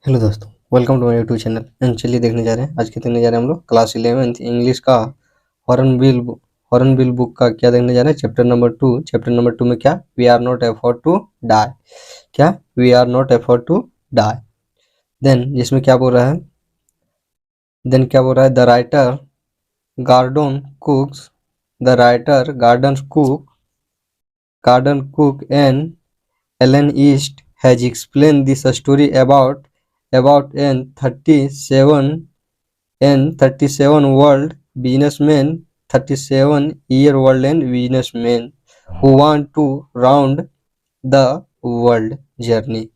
Hello दोस्तों, welcome to my YouTube channel. And चलिए देखने जा रहे हैं आज के देखने जा रहे हैं हम लोग क्लास 11th इंग्लिश का हॉर्नबिल बुक का क्या देखने जा रहे हैं। चैप्टर नंबर 2 में क्या we are not afford to die. क्या we are not afford to die. Then जिसमें क्या बोल रहा है, the writer Gordon Cook's Gordon Cook and Ellen East has explained this story about an 37-world businessman, 37-year-old and businessman who want to round the world journey,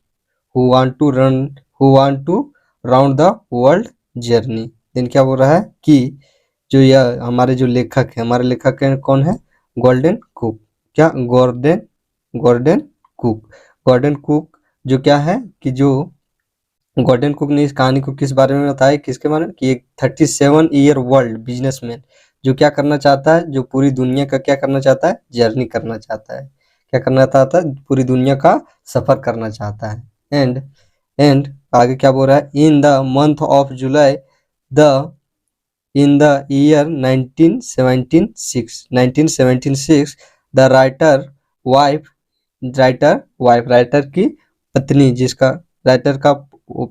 who want to round the world journey। Then क्या बोल रहा है कि जो यह हमारे लेखक हैं कौन है? Golden cook. क्या गॉर्डन कुक। गॉर्डन कुक जो क्या है कि जो गॉर्डन कुक ने इस कहानी को किस बारे में बताया, किसके बारे में कि एक 37 ईयर वर्ल्ड बिजनेसमैन जो क्या करना चाहता है, जो पूरी दुनिया का क्या करना चाहता है, जर्नी करना चाहता है। क्या करना चाहता है? पूरी दुनिया का सफर करना चाहता है। एंड आगे क्या बोल रहा है, in the month of July in the year 1976 the writer की पत्नी, राइटर का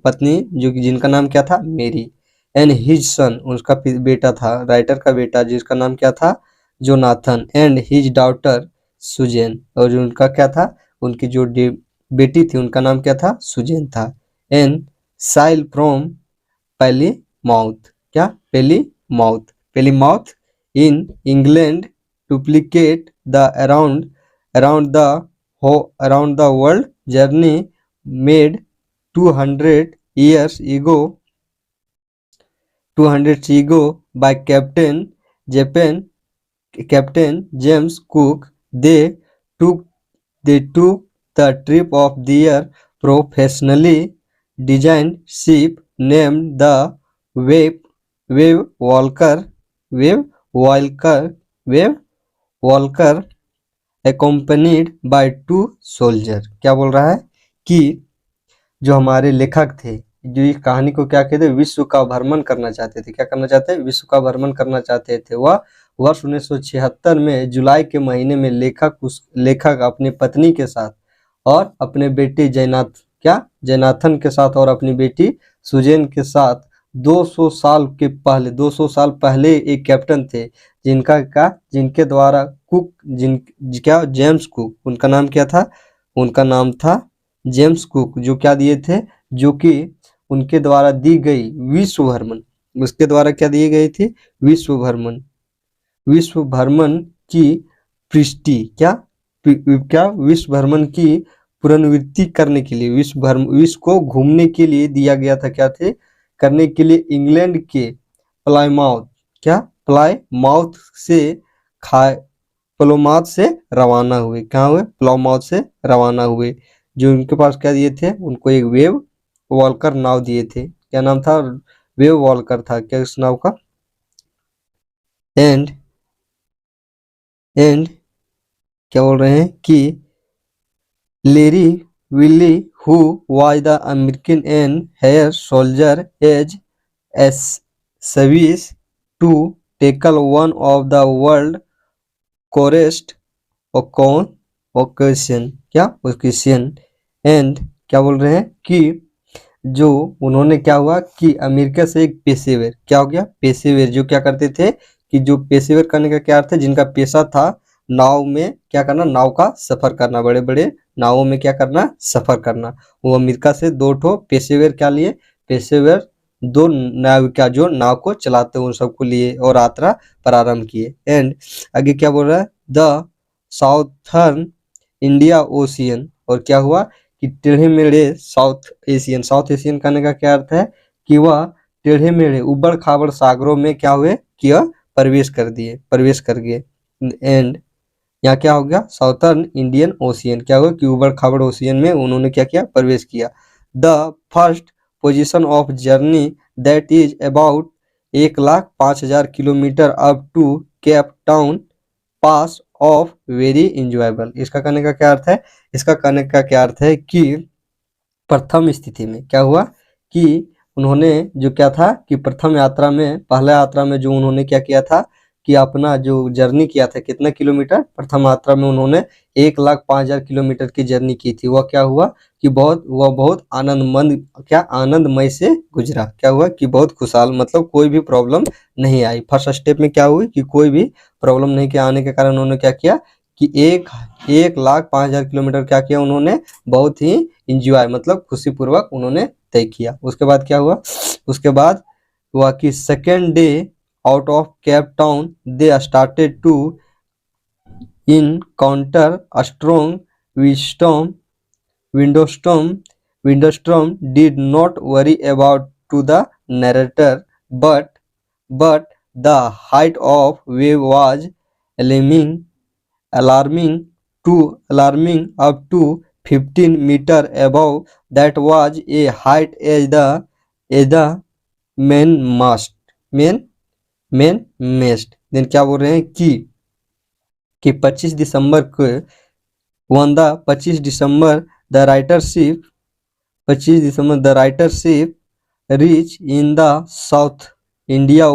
पत्नी जिनका नाम क्या था, मेरी, एंड हिज सन, उसका बेटा था, राइटर का बेटा जिसका नाम क्या था, Jonathan, and his daughter Suzanne, और जो उनका क्या था, उनकी जो बेटी थी उनका नाम क्या था, सुजेन था। एंड साइल फ्रॉम पहली माउथ। क्या? पहली mouth in England duplicate the around the world journey made 200 years ago by Captain James Cook. Took they took the trip of their professionally designed ship named the Wave Walker accompanied by 2 soldiers। क्या बोल रहा है कि जो हमारे लेखक थे, जो इस कहानी को क्या कहते, विश्व का भ्रमण करना चाहते थे। क्या करना चाहते हैं? विश्व का भ्रमण करना चाहते थे। वह वर्ष 1976 में जुलाई के महीने में लेखक अपनी पत्नी के साथ और अपने बेटे जयनाथन के साथ और अपनी बेटी सुजेन के साथ 200 साल पहले एक कैप्टन थे जिनके द्वारा जेम्स कुक, उनका नाम क्या था? उनका नाम था जेम्स कुक, जो क्या दिए थे, जो कि उनके द्वारा दी गई विश्व भ्रमण, उसके द्वारा क्या दी गई थी, विश्व भ्रमण की पृष्टि विश्व भ्रमण की पुनरावृत्ति करने के लिए, विश्व को घूमने के लिए दिया गया था। क्या थे? करने के लिए इंग्लैंड के प्लायमाउथ से रवाना हुए। कहाँ हुए? प्लायमाउथ से रवाना हुए। जो उनके पास क्या दिए थे, उनको एक वेव वॉल्कर नाव दिए थे। क्या नाम था? वेव वॉल्कर था। क्या उस नाव का? एंड क्या बोल रहे हैं कि Larry Willy who was the American and hair soldier as service to tackle one of the world coarsest occasion. And क्या बोल रहे हैं कि जो उन्होंने क्या हुआ कि अमेरिका से एक पेशेवर, क्या हो गया? पेशेवर, जो क्या करते थे कि जो पेशेवर करने का क्या अर्थ है, जिनका पेशा था नाव में क्या करना, नाव का सफर करना, बड़े बड़े नावों में क्या करना, सफर करना। वो अमेरिका से 2 पेशेवर क्या लिए, पेशेवर 2 नाविका जो नाव को चलाते उन सबको लिए और यात्रा प्रारंभ किए। एंड आगे क्या बोल रहा है, द साउथर्न इंडिया ओशियन, और क्या हुआ कि टेढ़े मेढ़े साउथ एशियन कहने का क्या अर्थ है कि वह टेढ़े मेढ़े उबड़ खाबड़ सागरों में क्या हुए कि प्रवेश कर गए। एंड यहाँ क्या हो गया, साउथर्न इंडियन ओशियन, क्या हुआ कि उबड़ खाबड़ ओशियन में उन्होंने क्या किया, प्रवेश किया। The first position of journey that is about 1,05,000 kilometre up to Cape Town pass of very enjoyable. इसका कहने का क्या अर्थ है? इसका कहने का क्या अर्थ है कि प्रथम स्थिति में क्या हुआ कि उन्होंने जो क्या था कि प्रथम यात्रा में, पहला यात्रा में जो उन्होंने क्या किया था कि अपना जो जर्नी किया था, कितना किलोमीटर, प्रथम यात्रा में उन्होंने 1,05,000 किलोमीटर की जर्नी की थी। वह क्या हुआ कि बहुत आनंदमय से गुजरा। क्या हुआ कि बहुत खुशहाल, मतलब कोई भी प्रॉब्लम नहीं आई। फर्स्ट स्टेप में क्या हुई कि कोई भी प्रॉब्लम नहीं के आने के कारण उन्होंने क्या किया कि 1,05,000 किलोमीटर क्या किया उन्होंने, बहुत ही इंजॉय, मतलब खुशीपूर्वक उन्होंने तय किया। उसके बाद क्या हुआ, उसके बाद हुआ कि second day out of Cape Town they started to encounter a strong windstorm. Windstorm did not worry about to the narrator, but the height of wave was alarming, alarming up to 15 meter above. That was a height as the main mast, main mast. Then क्या बोल रहे हैं कि 25 दिसंबर को वंदा 25 December the writership 25 December the writership reach in the South Indian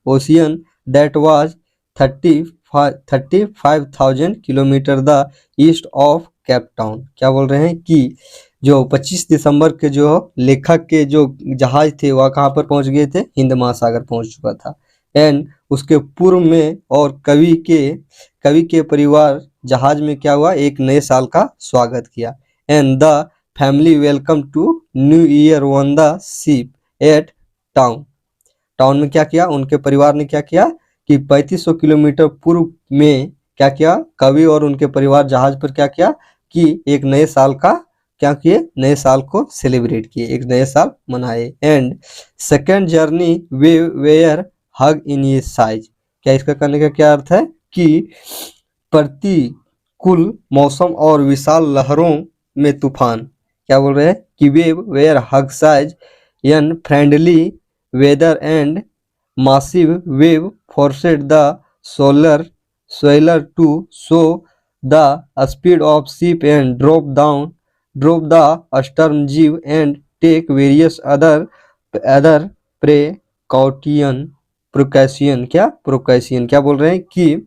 ocean that was 35,000 kilometre the east of Cape Town. क्या बोल रहे हैं कि जो 25 दिसंबर के जो लेखक के जो जहाज थे वह कहाँ पर पहुंच गए थे, हिंद महासागर पहुंच चुका था। एंड उसके पूर्व में और कवि के परिवार जहाज में क्या हुआ, एक नए साल का स्वागत किया। And the family welcome to new year on the ship at town में क्या किया, उनके परिवार ने क्या किया कि 3500 किलोमीटर पूर्व में क्या किया, कवि और उनके परिवार जहाज पर क्या किया कि एक नए साल का क्या किए, नए साल को सेलिब्रेट किए, एक नए साल मनाए। एंड सेकेंड जर्नी वेयर हग इन ये साइज। क्या इसका करने का क्या अर्थ है कि प्रतिकूल मौसम और विशाल लहरों में तूफान। क्या बोल रहे हैं कि were huge size unfriendly weather and massive wave forced the sailor to show the speed of ship and drop the stern jew and take various other precaution। क्या बोल रहे हैं कि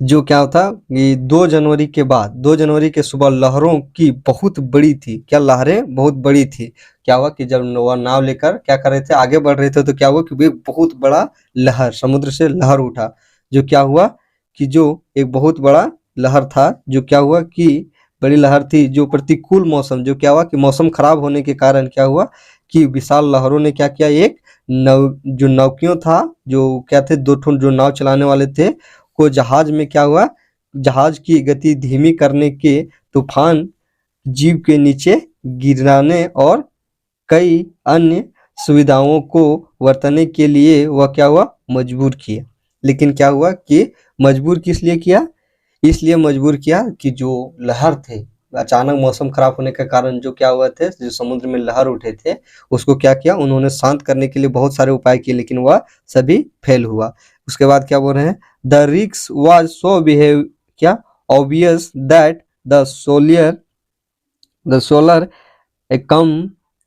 जो क्या था कि 2 जनवरी के बाद, 2 जनवरी के सुबह लहरों की बहुत बड़ी थी। क्या लहरें बहुत बड़ी थी। क्या हुआ कि जब वह नाव लेकर क्या कर रहे थे, आगे बढ़ रहे थे, तो क्या हुआ कि वे बहुत बड़ा लहर, समुद्र से लहर उठा। जो क्या हुआ कि जो एक बहुत बड़ा लहर था, जो क्या हुआ कि बड़ी लहर थी, जो प्रतिकूल मौसम, जो क्या हुआ कि मौसम खराब होने के कारण क्या हुआ कि विशाल लहरों ने क्या किया, एक जो नौकियों था, जो क्या थे, 2 जो नाव चलाने वाले थे, को जहाज में क्या हुआ, जहाज की गति धीमी करने के तूफान जीव के नीचे गिराने और कई अन्य सुविधाओं को बरतने के लिए वह क्या हुआ, मजबूर किया। लेकिन क्या हुआ कि मजबूर किस लिए किया, इसलिए मजबूर किया कि जो लहर थे, अचानक मौसम खराब होने के कारण जो क्या हुआ थे, जो समुद्र में लहर उठे थे, उसको क्या किया, उन्होंने शांत करने के लिए बहुत सारे उपाय किए, लेकिन वह सभी फेल हुआ। उसके बाद क्या बोल रहे हैं, द रिक्स वाज सो बिहेव क्या obvious that the solar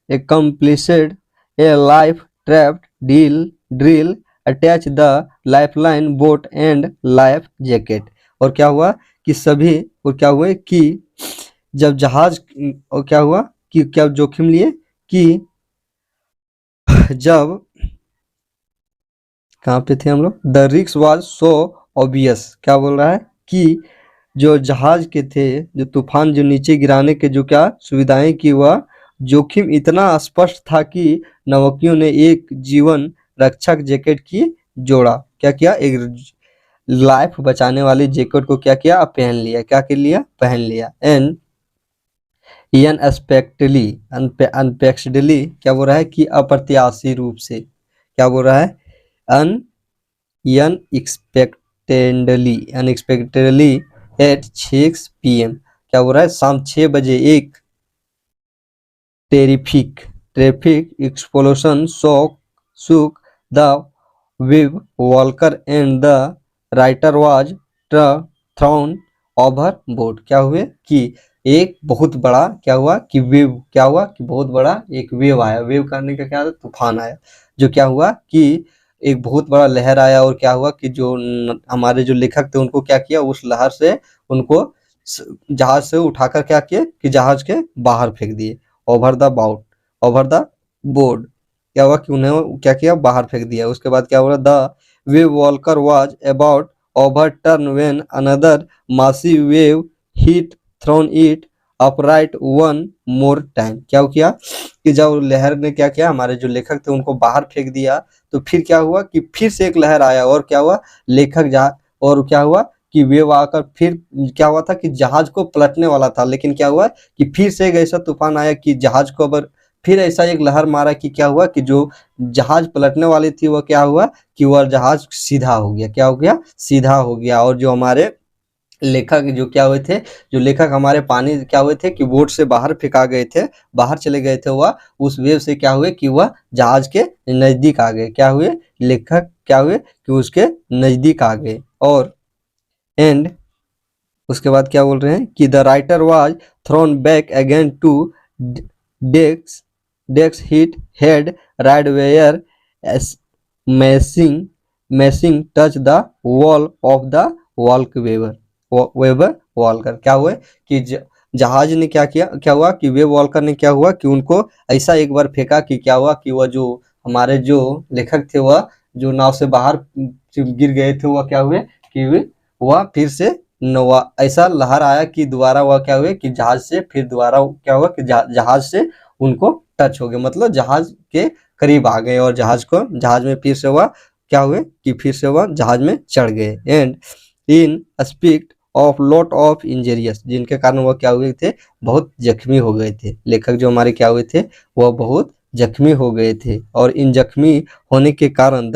accomplished a life raft drill attach the lifeline boat and life jacket। और क्या हुआ कि सभी, और क्या हुआ कि जब जहाज, और क्या हुआ कि क्या जोखिम लिए कि जब कहाँ पे थे हम लोग, द रिक्स वाज सो ऑब्वियस। क्या बोल रहा है कि जो जहाज के थे, जो तूफान जो नीचे गिराने के जो क्या सुविधाएं की, वह जोखिम इतना स्पष्ट था कि नौकियों ने एक जीवन रक्षक जैकेट की जोड़ा। क्या किया, एक लाइफ बचाने वाली जैकेट को क्या किया, पहन लिया। क्या कर लिया, पहन लिया। एंड अनपेक्सडली क्या बोल रहा है कि अप्रत्याशी रूप से। क्या बोल रहा है, अनएक्सपेक्टेडली एट 6 PM। क्या बोल रहा है, शाम 6 बजे एक traffic explosion shook the web walker and the writer was thrown overboard। क्या हुए कि एक बहुत बड़ा क्या हुआ कि वेव, क्या हुआ कि बहुत बड़ा एक वेव आया। वेव करने का क्या था, तूफान आया, जो क्या हुआ कि एक बहुत बड़ा लहर आया और क्या हुआ कि जो हमारे जो लेखक थे उनको क्या किया, उस लहर से उनको जहाज से उठाकर क्या किए कि जहाज के बाहर फेंक दिए। Over the boat, over the board, क्या हुआ कि उन्हें क्या किया, बाहर फेंक दिया। उसके बाद क्या हुआ, the wave Volker was about overturn when another massive wave hit thrown it upright one more time। क्या किया कि जब लहर ने क्या किया, हमारे जो लेखक थे उनको बाहर फेंक दिया, तो फिर क्या हुआ कि फिर से एक लहर आया और क्या हुआ, लेखक और क्या हुआ कि वेव आकर फिर क्या हुआ था कि जहाज को पलटने वाला था, लेकिन क्या हुआ कि फिर से एक ऐसा तूफान आया कि जहाज को अब फिर ऐसा एक लहर मारा कि क्या हुआ कि जो जहाज पलटने वाली थी वो क्या हुआ कि वह जहाज सीधा हो गया। क्या हो गया, सीधा हो गया। और जो हमारे लेखक जो क्या हुए थे, जो लेखक हमारे पानी क्या हुए थे कि बोट से बाहर फेंका गए थे, बाहर चले गए थे, वह उस वेव से क्या हुए कि वह जहाज के नजदीक आ गए। क्या हुए, लेखक क्या हुए कि उसके नजदीक आ गए। और एंड उसके बाद क्या बोल रहे हैं कि the writer was thrown back again to decks, decks hit head ride were missing missing touch the wall of the walk waver, weber walker. क्या हुआ कि जहाज ने क्या किया, क्या हुआ कि वेब वॉल्कर ने क्या हुआ कि उनको ऐसा एक बार फेंका कि क्या हुआ कि वह जो हमारे जो लेखक थे वह जो नाव से बाहर गिर गए थे, वह क्या हुए कि वह फिर से नवा ऐसा लहर आया कि दोबारा वह क्या हुए कि जहाज से फिर दोबारा क्या हुआ कि जहाज से उनको टच हो गया, मतलब जहाज के करीब आ गए और जहाज में फिर से वह क्या हुए कि फिर से वह जहाज में चढ़ गए। And in spite of lot of injuries, जिनके कारण वह क्या हुए थे, बहुत जख्मी हो गए थे। लेखक जो हमारे क्या हुए थे वह बहुत जख्मी हो गए थे। और इन जख्मी होने के कारण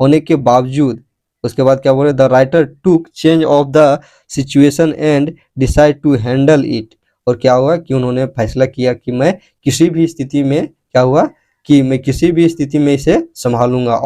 होने के बावजूद उसके बाद क्या बोले, the writer took change of the situation and decide to handle it. और क्या हुआ कि उन्होंने फैसला किया कि मैं किसी भी स्थिति में क्या हुआ कि मैं किसी भी स्थिति में इसे संभालूंगा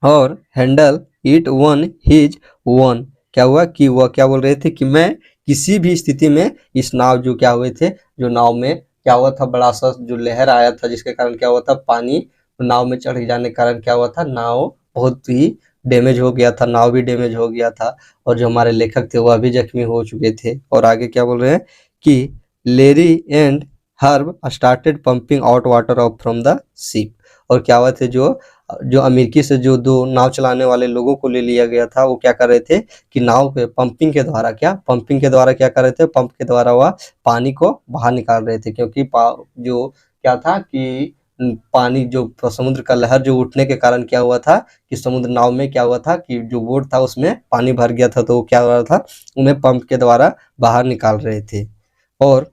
और handle it one his one. क्या हुआ कि वह क्या बोल रहे थे कि मैं किसी भी स्थिति में इस नाव जो क्या हुए थे, जो नाव में क्या हुआ था, बड़ा सा जो लहर आया था जिसके कारण क्या हुआ था, पानी नाव में चढ़ जाने के कारण क्या हुआ था, नाव बहुत ही डैमेज हो गया था, नाव भी डैमेज हो गया था। और जो हमारे लेखक थे वह भी जख्मी हो चुके थे। और आगे क्या बोल रहे हैं कि Larry and Herb started pumping out water of from the ship. और क्या हुआ थे, जो जो अमेरिकी से जो दो नाव चलाने वाले लोगों को ले लिया गया था, वो क्या कर रहे थे कि नाव पे पंपिंग के द्वारा क्या कर रहे थे, पंप के द्वारा वह पानी को बाहर निकाल रहे थे। क्योंकि जो क्या था कि पानी जो समुद्र का लहर जो उठने के कारण क्या हुआ था कि समुद्र नाव में क्या हुआ था कि जो बोट था उसमें पानी भर गया था, तो क्या हो रहा था, उन्हें पंप के द्वारा बाहर निकाल रहे थे। और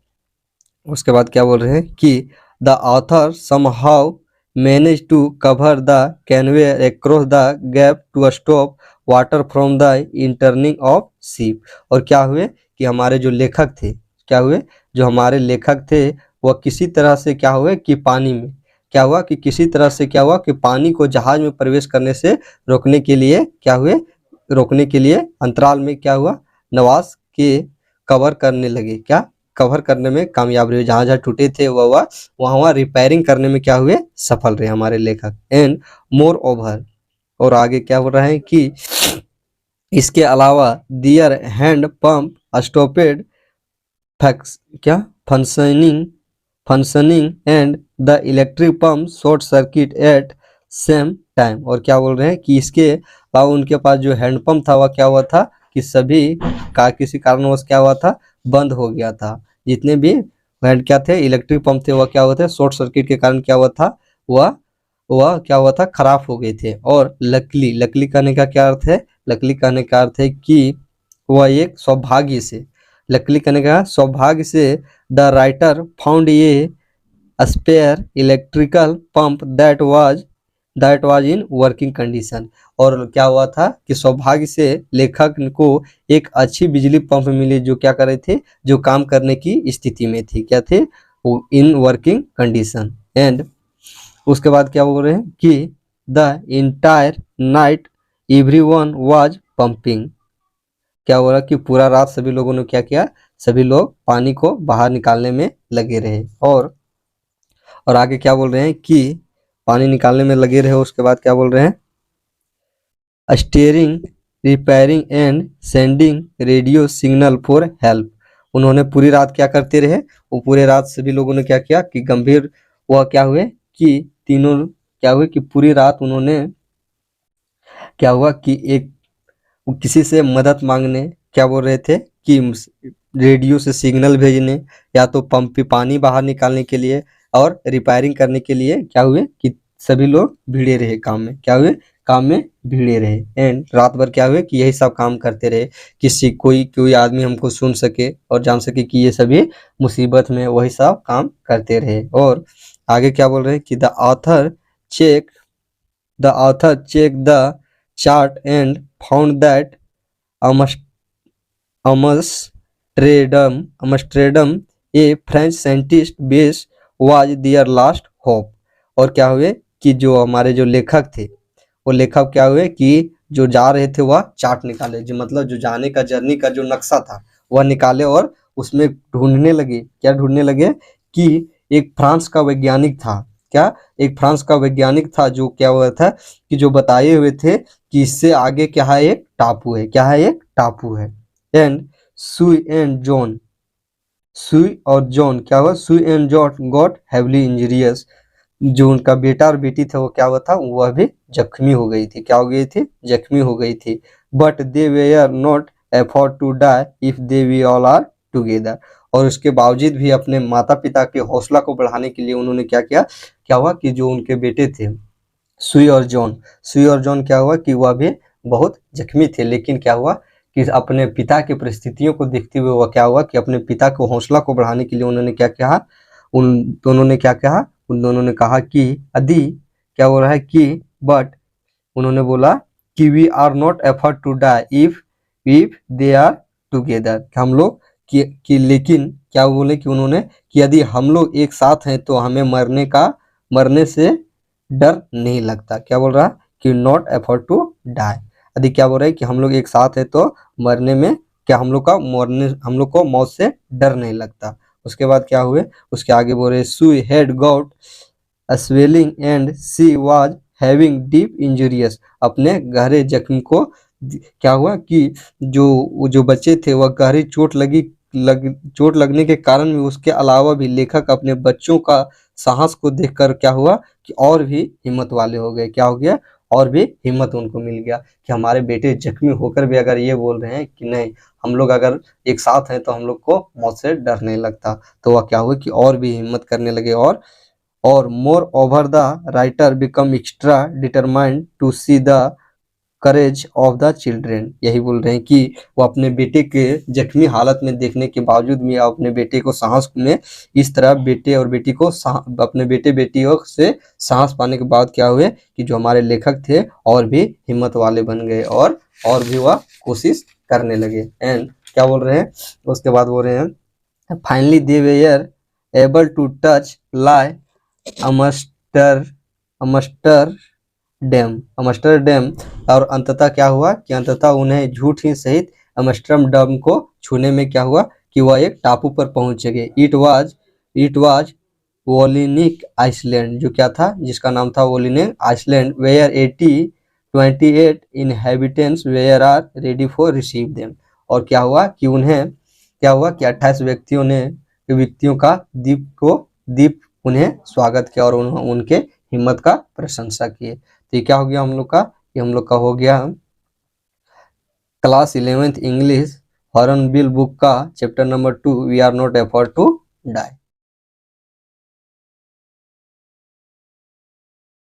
उसके बाद क्या बोल रहे हैं कि the author somehow manage to cover the canvas across the gap to stop water from the entering of ship. और क्या हुए कि हमारे जो लेखक थे, क्या हुए जो हमारे लेखक थे वह किसी तरह से क्या हुए कि पानी में क्या हुआ कि किसी तरह से क्या हुआ कि पानी को जहाज में प्रवेश करने से रोकने के लिए क्या हुए, रोकने के लिए अंतराल में क्या हुआ, नवास के कवर करने लगे, क्या कवर करने में कामयाब रहे। जहाँ जहाँ टूटे थे वह वहाँ रिपेयरिंग करने में क्या हुए, सफल रहे हमारे लेखक। एंड मोर ओवर, और आगे क्या बोल रहा है कि इसके अलावा दियर हैंड पंप स्टॉपेड क्या functioning and the electric pump short circuit eight same time. और क्या बोल रहे हैं कि इसके अलावा उनके पास जो हैंडपंप था वह क्या हुआ था कि सभी का किसी कारणवश क्या हुआ था, बंद हो गया था। जितने भी हैंड क्या थे, इलेक्ट्रिक पंप थे, वह क्या हुआ था, शॉर्ट सर्किट के कारण क्या हुआ था, वह क्या हुआ था, खराब हो गए थे। और लकली, लकली कहने का क्या अर्थ है, लकली कहने का अर्थ है कि वह एक सौभाग्य से, लकली कहने का सौभाग्य से the writer found a spare electrical pump that was in working condition. और क्या हुआ था कि सौभाग्य से लेखक को एक अच्छी बिजली पंप मिली जो क्या कर रहे थे, जो काम करने की स्थिति में थी, क्या थे, इन वर्किंग कंडीशन। एंड उसके बाद क्या बोल रहे हैं कि the entire night everyone was pumping क्या हो रहा कि पूरा रात सभी लोगों ने क्या किया, सभी लोग पानी को बाहर निकालने में लगे रहे। और आगे क्या बोल रहे हैं कि पानी निकालने में लगे रहे, उसके बाद क्या बोल रहे हैं, steering, repairing and sending radio signal for help. उन्होंने पूरी रात क्या करते रहे, वो पूरे रात सभी लोगों ने क्या किया कि गंभीर वह क्या हुए कि तीनों क्या हुए कि पूरी रात उन्होंने क्या हुआ कि एक किसी से मदद मांगने क्या बोल रहे थे कि रेडियो से सिग्नल भेजने, या तो पंप पे पानी बाहर निकालने के लिए और रिपेयरिंग करने के लिए क्या हुए कि सभी लोग भिड़े रहे काम में, क्या हुए काम में भिड़े रहे। एंड रात भर क्या हुए कि यही सब काम करते रहे, किसी कोई आदमी हमको सुन सके और जान सके कि ये सभी मुसीबत में, वही सब काम करते रहे। और आगे क्या बोल रहे हैं कि check the author check the chart and found that Amsterdam a French scientist base was there last hope. और क्या हुए कि जो हमारे जो लेखक थे, वो लेखक क्या हुए कि जो जा रहे थे वह चार्ट निकाले, जो मतलब जो जाने का जर्नी का जो नक्शा था वह निकाले, और उसमें ढूंढने लगे, क्या ढूंढने लगे कि एक फ्रांस का वैज्ञानिक था, क्या एक फ्रांस का वैज्ञानिक था जो क्या हुआ था कि जो बताए हुए थे कि इससे आगे क्या है, एक टापू है, क्या है, एक टापू है। एंड सुई और जॉन क्या हुआ, सुई and John got heavily injurious. जो उनका बेटा और बेटी था वो क्या हुआ था, वह भी जख्मी हो गई थी, क्या हो गई थी, जख्मी हो गई थी। But they were not afford to die if they we all are together. और उसके बावजूद भी अपने माता पिता के हौसला को बढ़ाने के लिए उन्होंने क्या किया, क्या हुआ कि जो उनके बेटे थे सुई और जॉन क्या हुआ कि वह भी बहुत जख्मी थे, लेकिन क्या हुआ कि अपने पिता की परिस्थितियों को देखते हुए वह क्या हुआ कि अपने पिता को हौसला को बढ़ाने के लिए उन्होंने क्या कहा, उन दोनों ने क्या कहा, उन दोनों ने कहा कि अदी क्या हो रहा है कि बट उन्होंने बोला कि we are not effort to die if they are together. हम लोग कि लेकिन क्या बोले कि उन्होंने कि यदि हम लोग एक साथ हैं तो हमें मरने से डर नहीं लगता। क्या बोल रहा कि नॉट एफर्ट टू डाई, यदि क्या बोल रहा है कि हम लोग एक साथ हैं तो मरने में क्या हम लोग को मौत से डर नहीं लगता। उसके बाद क्या हुए, उसके आगे बोल रहे सुई had got swelling and she was having deep injurious. अपने गहरे जख्म को क्या हुआ कि जो बच्चे थे वह गहरी चोट लगने के कारण भी, उसके अलावा भी लेखक अपने बच्चों का साहस को देखकर क्या हुआ कि और भी हिम्मत वाले हो गए, क्या हो गया, और भी हिम्मत उनको मिल गया कि हमारे बेटे जख्मी होकर भी अगर ये बोल रहे हैं कि नहीं हम लोग अगर एक साथ हैं तो हम लोग को मौत से डर नहीं लगता, तो वह क्या हुआ कि और भी हिम्मत करने लगे। और moreover the writer become extra determined to see the courage of the children. यही बोल रहे हैं कि वो अपने बेटे के जख्मी हालत में देखने के बावजूद भी अपने बेटे को साहस में, इस तरह बेटे और बेटी को अपने बेटे बेटियों से साहस पाने के बाद क्या हुए कि जो हमारे लेखक थे और भी हिम्मत वाले बन गए और भी वह कोशिश करने लगे। एंड क्या बोल रहे हैं, उसके बाद बोल रहे हैं finally they were able to touch Ile Amsterdam. और अंततः क्या हुआ कि अंततः उन्हें झूठ ही सहित अमस्टरडैम को छूने में क्या हुआ कि वह एक टापू पर पहुंच गए। इट वाज वोलिनिक आइसलैंड, जो क्या था, जिसका नाम था volcanic island, where 28 inhabitants were are ready for receive them. और क्या हुआ कि 28 व्यक्तियों का द्वीप उन्हें स्वागत किया और उनके हिम्मत का प्रशंसा किए। तो ये क्या हो गया हम लोग का, ये हम लोग का हो गया class 11th English Hornbill book का chapter number 2 we are not effort to die.